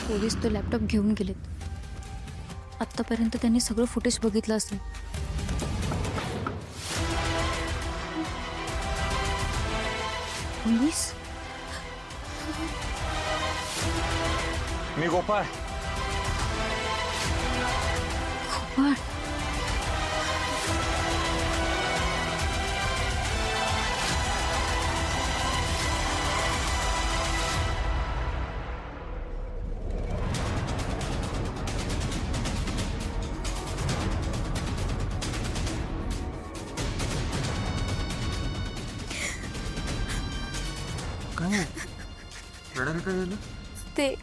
Police तो laptop घेऊन गेलेत. आत्तापर्यंत त्यांनी सगळं फुटेज बघितलं असेल. पोलीस? मी गोपाळ. गोपाळ? काय रडायला काय झालं? ते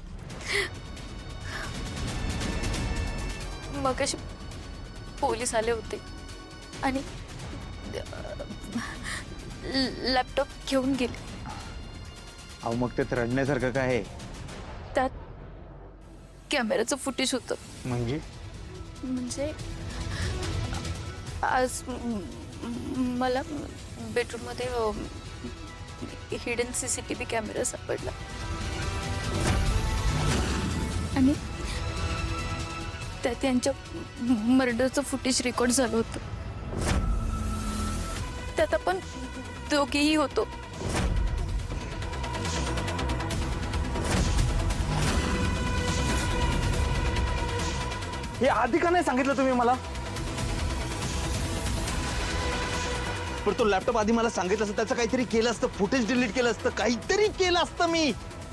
मगाशी पोलीस आले होते आणि लॅपटॉप घेऊन गेले. अहो मग त्यात रडण्यासारखं काय आहे? त्यात कॅमेऱ्याचं फुटेज होतं. म्हणजे आज मला बेडरूममध्ये हिडन CCTV कॅमेरा सापडला आणि त्यात त्यांच्या मर्डरचं फुटेज रेकॉर्ड झालं होतं. त्यात आपण दोघेही होतो. हे आधी का नाही सांगितलं तुम्ही मला? पण तो लॅपटॉप आधी मला सांगितलं असतं, त्याचं काहीतरी केलं असतं, फुटेज डिलीट केलं असतं, काहीतरी केलं असतं. मी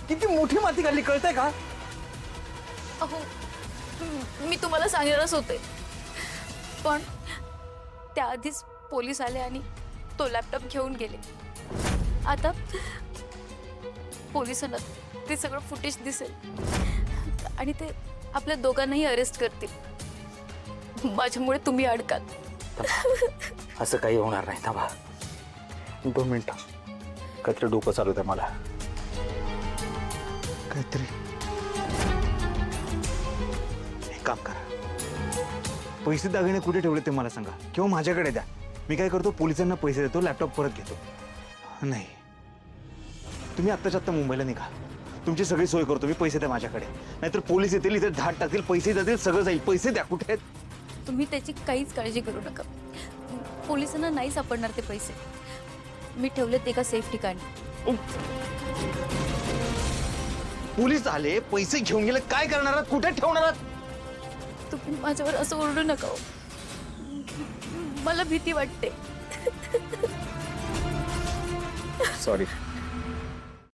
किती मोठी माती काढली कळतंय का? अहो मी तुम्हाला सांगणारच होते, पण त्याआधीच पोलीस आले आणि तो लॅपटॉप घेऊन गेले. आता पोलिसांना ते सगळं फुटेज दिसेल आणि ते आपल्या दोघांनाही अरेस्ट करतील. माझ्यामुळे तुम्ही अडकाल. असं काही होणार नाही. थांबा 2 मिनिटं. काहीतरी डोकं चालू आहे मला. काहीतरी एक काम करा, पैसे दागिने कुठे ठेवले ते मला सांगा किंवा माझ्याकडे द्या. मी काय करतो, पोलिसांना पैसे देतो, लॅपटॉप परत घेतो. नाही, तुम्ही आत्ताच्या आत्ता मुंबईला निघा. तुमची सगळी सोय करतो मी. पैसे द्या माझ्याकडे, नाहीतर पोलीस येतील, इथे धाड टाकतील, पैसे जातील, सगळं जाईल. पैसे द्या. कुठे आहेत? तुम्ही त्याची काहीच काळजी करू नका. पोलिसांना नाही सापडणार ते पैसे. मी ठेवलेत एका सेफ ठिकाणी. पोलीस आले, पैसे घेऊन गेले, काय करणार आहात? कुठे ठेवणार आहात? तुम्ही माझ्यावर असं ओरडू नका हो. मला भीती वाटते. सॉरी.